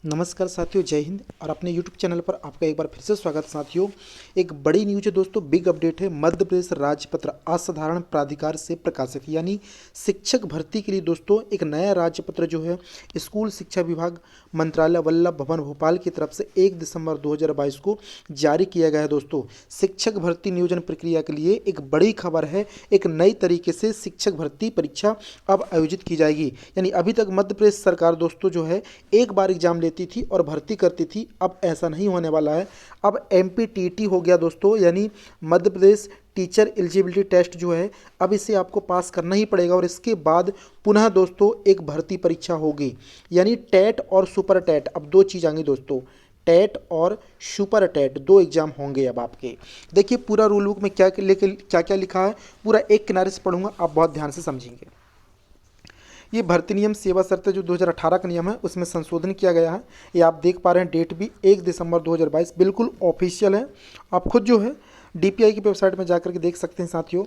नमस्कार साथियों, जय हिंद। और अपने YouTube चैनल पर आपका एक बार फिर से स्वागत है साथियों। एक बड़ी न्यूज है दोस्तों, बिग अपडेट है। मध्य प्रदेश राज्यपत्र असाधारण प्राधिकार से प्रकाशित, यानी शिक्षक भर्ती के लिए दोस्तों एक नया राज्यपत्र जो है स्कूल शिक्षा विभाग मंत्रालय वल्लभ भवन भोपाल की तरफ से 1 दिसंबर 2022 को जारी किया गया है। दोस्तों शिक्षक भर्ती नियोजन प्रक्रिया के लिए एक बड़ी खबर है। एक नई तरीके से शिक्षक भर्ती परीक्षा अब आयोजित की जाएगी। यानी अभी तक मध्य प्रदेश सरकार दोस्तों जो है एक बार एग्जाम लेती थी और भर्ती करती थी, अब ऐसा नहीं होने वाला है। अब MPTT हो गया दोस्तों, यानी Madhya Pradesh teacher eligibility test जो है, अब इसे आपको पास करना ही पड़ेगा और इसके बाद पुनः दोस्तों एक भर्ती परीक्षा होगी। यानी टेट और सुपर टेट, अब दो चीज़ आएंगी दोस्तों, टेट और सुपर टेट, दो एग्जाम होंगे अब आपके। देखिए पूरा रूल बुक में क्या क्या लिखा है, पूरा एक किनारे से पढ़ूंगा, आप बहुत ध्यान से समझेंगे। ये भर्ती नियम सेवा शर्तें जो 2018 का नियम है उसमें संशोधन किया गया है। ये आप देख पा रहे हैं, डेट भी 1 दिसंबर 2022, बिल्कुल ऑफिशियल है। आप खुद जो है DPI की वेबसाइट में जाकर के देख सकते हैं साथियों।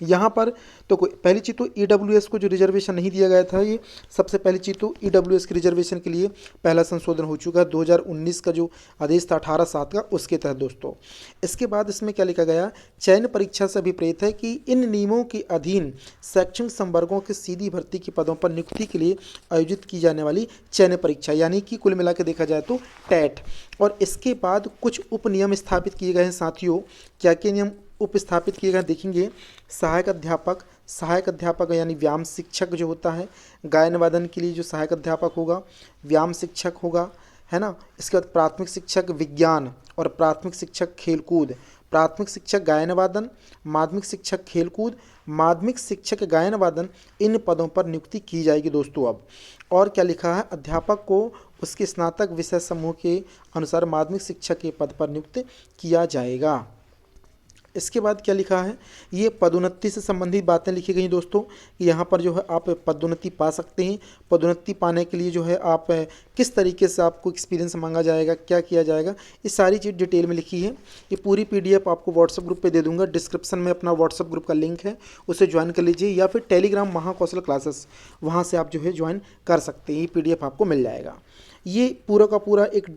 यहाँ पर तो कोई पहली चीज़ तो EWS को जो रिजर्वेशन नहीं दिया गया था, ये सबसे पहली चीज़ तो EWS की रिजर्वेशन के लिए पहला संशोधन हो चुका है 2019 का जो आदेश था 18/7 का, उसके तहत दोस्तों। इसके बाद इसमें क्या लिखा गया, चयन परीक्षा से अभिप्रेत है कि इन नियमों के अधीन शैक्षणिक संवर्गों के सीधी भर्ती के पदों पर नियुक्ति के लिए आयोजित की जाने वाली चयन परीक्षा, यानी कि कुल मिला के देखा जाए तो टेट। और इसके बाद कुछ उप नियम स्थापित किए गए हैं साथियों। क्या क्या नियम उपस्थापित किए गए देखेंगे। सहायक अध्यापक यानी व्यायाम शिक्षक जो होता है, गायन वादन के लिए जो सहायक अध्यापक होगा, व्यायाम शिक्षक होगा, है ना। इसके बाद प्राथमिक शिक्षक विज्ञान और प्राथमिक शिक्षक खेलकूद, प्राथमिक शिक्षक गायन वादन, माध्यमिक शिक्षक खेलकूद, माध्यमिक शिक्षक गायन वादन, इन पदों पर नियुक्ति की जाएगी दोस्तों अब। और क्या लिखा है, अध्यापक को उसके स्नातक विषय समूह के अनुसार माध्यमिक शिक्षक के पद पर नियुक्त किया जाएगा। इसके बाद क्या लिखा है, ये पदोन्नति से संबंधित बातें लिखी गई दोस्तों कि यहाँ पर जो है आप पदोन्नति पा सकते हैं। पदोन्नति पाने के लिए जो है आप किस तरीके से आपको एक्सपीरियंस मांगा जाएगा, क्या किया जाएगा, ये सारी चीज़ डिटेल में लिखी है। ये पूरी PDF आपको व्हाट्सएप ग्रुप पे दे दूंगा, डिस्क्रिप्शन में अपना व्हाट्सएप ग्रुप का लिंक है, उसे ज्वाइन कर लीजिए, या फिर टेलीग्राम महाकौशल क्लासेस, वहाँ से आप जो है ज्वाइन कर सकते हैं। ये PDF आपको मिल जाएगा। ये पूरा का पूरा एक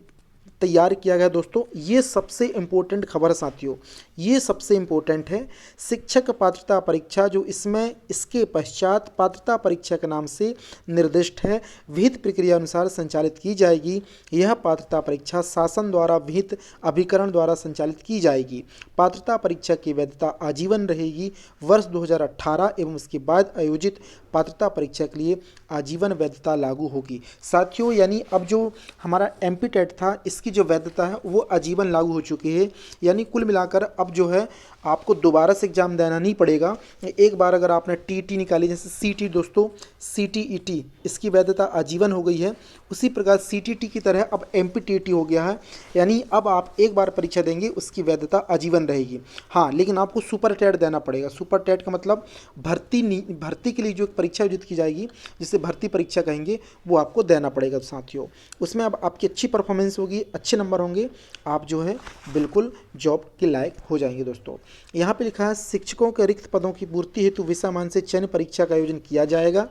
तैयार किया गया दोस्तों। ये सबसे इम्पोर्टेंट खबर है साथियों, ये सबसे इम्पोर्टेंट है। शिक्षक पात्रता परीक्षा जो इसमें इसके पश्चात पात्रता परीक्षा के नाम से निर्दिष्ट है, विहित प्रक्रिया अनुसार संचालित की जाएगी। यह पात्रता परीक्षा शासन द्वारा विहित अभिकरण द्वारा संचालित की जाएगी। पात्रता परीक्षा की वैधता आजीवन रहेगी। वर्ष 2018 एवं उसके बाद आयोजित पात्रता परीक्षा के लिए आजीवन वैधता लागू होगी साथियों। यानी अब जो हमारा MPTET था, इसकी जो वैधता है वो आजीवन लागू हो चुकी है। यानी कुल मिलाकर अब जो है आपको दोबारा से एग्जाम देना नहीं पड़ेगा। एक बार अगर आपने TT निकाली, जैसे CT दोस्तों, CTET, इसकी वैधता आजीवन हो गई है, उसी प्रकार CTT की तरह अब MPTT हो गया है। यानी अब आप एक बार परीक्षा देंगे उसकी वैधता आजीवन रहेगी। हाँ, लेकिन आपको सुपर टेट देना पड़ेगा। सुपर टेट का मतलब भर्ती के लिए जो परीक्षा आयोजित की जाएगी, जिसे भर्ती परीक्षा कहेंगे, वो आपको देना पड़ेगा साथियों। उसमें अब आपकी अच्छी परफॉर्मेंस होगी, अच्छे नंबर होंगे, आप जो है बिल्कुल जॉब के लायक हो जाएंगे दोस्तों। यहाँ पे लिखा है, शिक्षकों के रिक्त पदों की पूर्ति हेतु विषयमान से चयन परीक्षा का आयोजन किया जाएगा।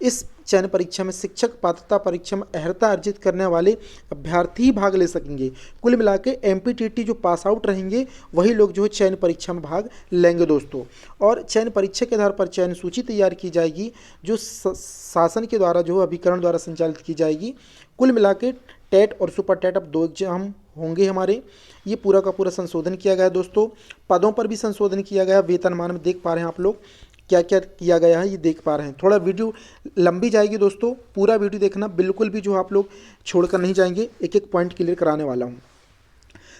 इस चयन परीक्षा में शिक्षक पात्रता परीक्षा में अर्हता अर्जित करने वाले अभ्यर्थी ही भाग ले सकेंगे। कुल मिला के MPTT जो पास आउट रहेंगे वही लोग जो है चयन परीक्षा में भाग लेंगे दोस्तों। और चयन परीक्षा के आधार पर चयन सूची तैयार की जाएगी, जो शासन के द्वारा जो अभिकरण द्वारा संचालित की जाएगी। कुल मिला के टेट और सुपर टेट अब दो एग्जाम होंगे हमारे। ये पूरा का पूरा संशोधन किया गया है दोस्तों। पदों पर भी संशोधन किया गया, वेतनमान में देख पा रहे हैं आप लोग क्या क्या किया गया है, ये देख पा रहे हैं। थोड़ा वीडियो लंबी जाएगी दोस्तों, पूरा वीडियो देखना, बिल्कुल भी जो आप लोग छोड़कर नहीं जाएंगे, एक एक पॉइंट क्लियर कराने वाला हूँ।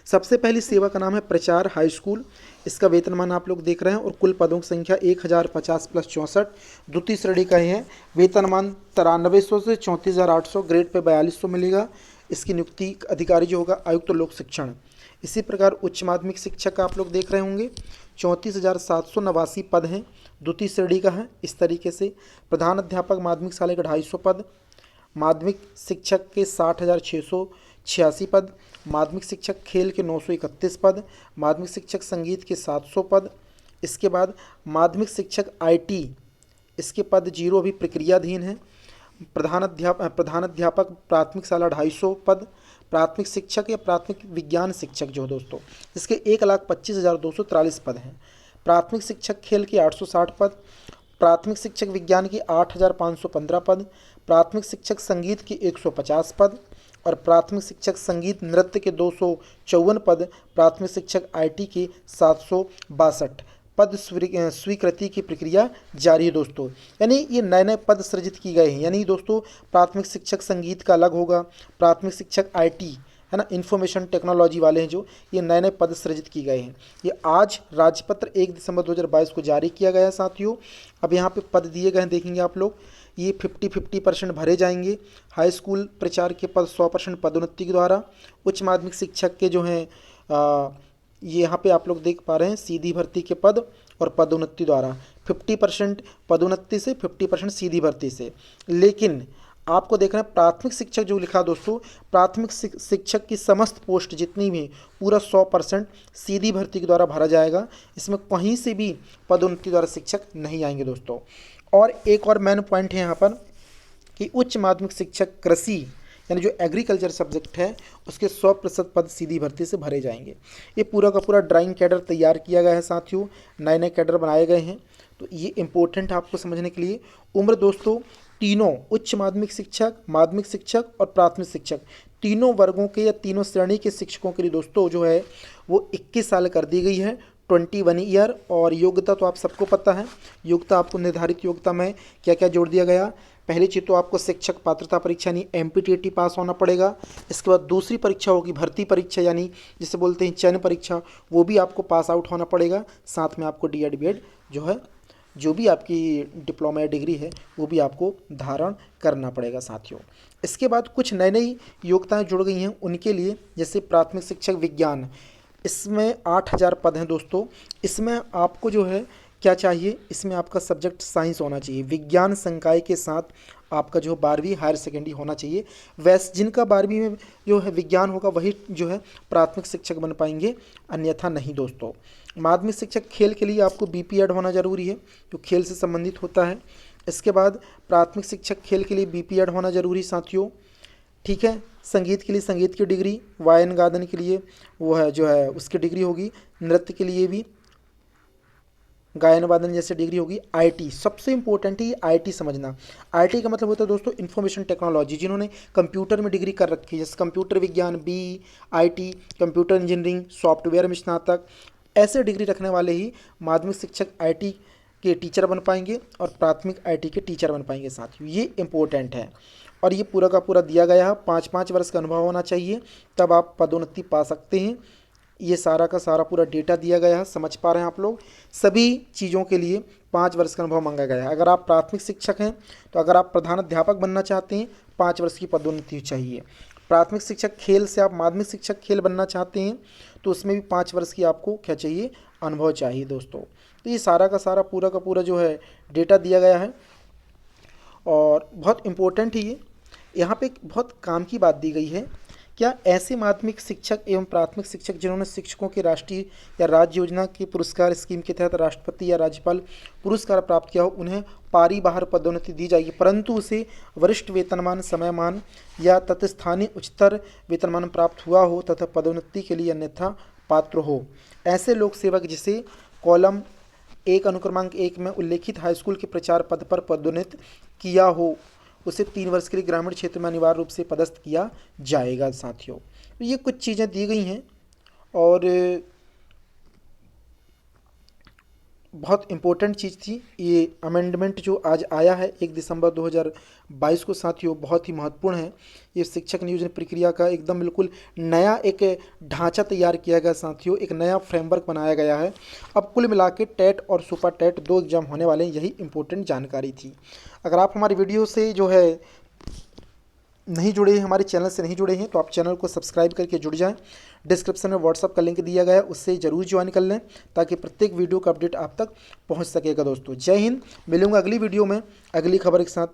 सबसे पहली सेवा का नाम है प्रचार हाई स्कूल। इसका वेतनमान आप लोग देख रहे हैं और कुल पदों की संख्या 1050 + 64। द्वितीय श्रेणी का ही है। वेतनमान 9300 से 34,800, ग्रेड पे 4200 मिलेगा। इसकी नियुक्ति अधिकारी जो होगा आयुक्त लोक शिक्षण। इसी प्रकार उच्च माध्यमिक शिक्षक का आप लोग देख रहे होंगे, 34,789 पद हैं, द्वितीय श्रेणी का है। इस तरीके से प्रधान अध्यापक माध्यमिक शाला के 250 पद, माध्यमिक शिक्षक के 60,686 पद, माध्यमिक शिक्षक खेल के 931 पद, माध्यमिक शिक्षक संगीत के 700 पद। इसके बाद माध्यमिक शिक्षक IT, इसके पद 0 अभी प्रक्रियाधीन है। प्रधानाध्यापक प्राथमिक शाला 250 पद, प्राथमिक शिक्षक या प्राथमिक विज्ञान शिक्षक जो है दोस्तों इसके 1,25,243 पद हैं। प्राथमिक शिक्षक खेल के 860 पद, प्राथमिक शिक्षक विज्ञान की 8,515 पद, प्राथमिक शिक्षक संगीत की 150 पद और प्राथमिक शिक्षक संगीत नृत्य के 254 पद, प्राथमिक शिक्षक आईटी के 762 पद स्वीकृति की प्रक्रिया जारी है दोस्तों। यानी ये नए नए पद सृजित की गए हैं। यानी दोस्तों प्राथमिक शिक्षक संगीत का अलग होगा, प्राथमिक शिक्षक आईटी है ना, इंफॉर्मेशन टेक्नोलॉजी वाले हैं जो, ये नए नए पद सृजित की गए हैं। ये आज राजपत्र 1 दिसंबर 2022 को जारी किया गया है साथियों। अब यहाँ पे पद दिए गए हैं, देखेंगे आप लोग, ये 50-50% भरे जाएंगे। हाई स्कूल प्रचार के पद 100% पदोन्नति के द्वारा, उच्च माध्यमिक शिक्षक के जो हैं ये यहाँ पे आप लोग देख पा रहे हैं सीधी भर्ती के पद और पदोन्नति द्वारा 50% पदोन्नति से, 50% सीधी भर्ती से। लेकिन आपको देखना है प्राथमिक शिक्षक जो लिखा दोस्तों, प्राथमिक शिक्षक की समस्त पोस्ट जितनी भी पूरा 100% सीधी भर्ती के द्वारा भरा जाएगा। इसमें कहीं से भी पदोन्नति द्वारा शिक्षक नहीं आएंगे दोस्तों। और एक और मेन पॉइंट है यहाँ पर कि उच्च माध्यमिक शिक्षक कृषि यानी जो एग्रीकल्चर सब्जेक्ट है उसके 100% पद सीधी भर्ती से भरे जाएंगे। ये पूरा का पूरा ड्राइंग कैडर तैयार किया गया है साथियों, नए नए कैडर बनाए गए हैं। तो ये इंपॉर्टेंट है आपको समझने के लिए। उम्र दोस्तों तीनों उच्च माध्यमिक शिक्षक और प्राथमिक शिक्षक तीनों वर्गों के या तीनों श्रेणी के शिक्षकों के लिए दोस्तों जो है वो 21 साल कर दी गई है, 21 ईयर। और योग्यता तो आप सबको पता है, योग्यता आपको निर्धारित योग्यता में क्या क्या जोड़ दिया गया। पहली चीज़ तो आपको शिक्षक पात्रता परीक्षा यानी MPTET पास होना पड़ेगा। इसके बाद दूसरी परीक्षा होगी भर्ती परीक्षा यानी जिसे बोलते हैं चयन परीक्षा, वो भी आपको पास आउट होना पड़ेगा। साथ में आपको DED BED जो है, जो भी आपकी डिप्लोमा या डिग्री है वो भी आपको धारण करना पड़ेगा साथियों। इसके बाद कुछ नई नई योग्यताएँ जुड़ गई हैं उनके लिए, जैसे प्राथमिक शिक्षक विज्ञान, इसमें 8,000 पद हैं दोस्तों। इसमें आपको जो है क्या चाहिए, इसमें आपका सब्जेक्ट साइंस होना चाहिए, विज्ञान संकाय के साथ आपका जो 12वीं हायर सेकेंडरी होना चाहिए। वैसे जिनका 12वीं में जो है विज्ञान होगा वही जो है प्राथमिक शिक्षक बन पाएंगे, अन्यथा नहीं दोस्तों। माध्यमिक शिक्षक खेल के लिए आपको BPEd होना जरूरी है जो खेल से संबंधित होता है। इसके बाद प्राथमिक शिक्षक खेल के लिए BPEd होना जरूरी साथियों, ठीक है। संगीत के लिए संगीत की डिग्री, वायन गायन के लिए वो है जो है उसकी डिग्री होगी, नृत्य के लिए भी गायन वादन जैसे डिग्री होगी। IT सबसे इंपॉर्टेंट है, ये IT समझना। IT का मतलब होता है दोस्तों इंफॉर्मेशन टेक्नोलॉजी, जिन्होंने कंप्यूटर में डिग्री कर रखी है, जैसे कंप्यूटर विज्ञान IT, कंप्यूटर इंजीनियरिंग, सॉफ्टवेयर में स्नातक, ऐसे डिग्री रखने वाले ही माध्यमिक शिक्षक IT के टीचर बन पाएंगे और प्राथमिक IT के टीचर बन पाएंगे साथियों। ये इंपॉर्टेंट है और ये पूरा का पूरा दिया गया है। 5-5 वर्ष का अनुभव होना चाहिए, तब आप पदोन्नति पा सकते हैं। ये सारा का सारा पूरा डेटा दिया गया है, समझ पा रहे हैं आप लोग। सभी चीज़ों के लिए 5 वर्ष का अनुभव मांगा गया है। अगर आप प्राथमिक शिक्षक हैं तो अगर आप प्रधानाध्यापक बनना चाहते हैं 5 वर्ष की पदोन्नति चाहिए। प्राथमिक शिक्षक खेल से आप माध्यमिक शिक्षक खेल बनना चाहते हैं तो उसमें भी 5 वर्ष की आपको क्या चाहिए, अनुभव चाहिए दोस्तों। तो ये सारा का सारा पूरा का पूरा जो है डेटा दिया गया है और बहुत इम्पोर्टेंट है ये। यहाँ पे एक बहुत काम की बात दी गई है, क्या ऐसे माध्यमिक शिक्षक एवं प्राथमिक शिक्षक जिन्होंने शिक्षकों के राष्ट्रीय या राज्य योजना की पुरस्कार स्कीम के तहत राष्ट्रपति या राज्यपाल पुरस्कार प्राप्त किया हो, उन्हें पारी बाहर पदोन्नति दी जाएगी, परंतु उसे वरिष्ठ वेतनमान, समयमान या तत्स्थानीय उच्चतर वेतनमान प्राप्त हुआ हो तथा पदोन्नति के लिए अन्यथा पात्र हो। ऐसे लोक सेवक जिसे कॉलम 1 अनुक्रमांक 1 में उल्लेखित हाई स्कूल के प्रचार पद पर पदोन्नत किया हो, उसे 3 वर्ष के लिए ग्रामीण क्षेत्र में अनिवार्य रूप से पदस्थ किया जाएगा साथियों। तो ये कुछ चीज़ें दी गई हैं और बहुत इम्पोर्टेंट चीज़ थी। ये अमेंडमेंट जो आज आया है 1 दिसंबर 2022 को साथियों, बहुत ही महत्वपूर्ण है। ये शिक्षक नियोजन प्रक्रिया का एकदम बिल्कुल नया एक ढांचा तैयार किया गया साथियों, एक नया फ्रेमवर्क बनाया गया है। अब कुल मिला के टेट और सुपर टेट 2 एग्जाम होने वाले हैं, यही इम्पोर्टेंट जानकारी थी। अगर आप हमारी वीडियो से जो है नहीं जुड़े हैं, हमारे चैनल से नहीं जुड़े हैं, तो आप चैनल को सब्सक्राइब करके जुड़ जाएं। डिस्क्रिप्शन में व्हाट्सअप का लिंक दिया गया है, उससे ज़रूर ज्वाइन कर लें ताकि प्रत्येक वीडियो का अपडेट आप तक पहुंच सकेगा दोस्तों। जय हिंद, मिलूंगा अगली वीडियो में अगली खबर के साथ।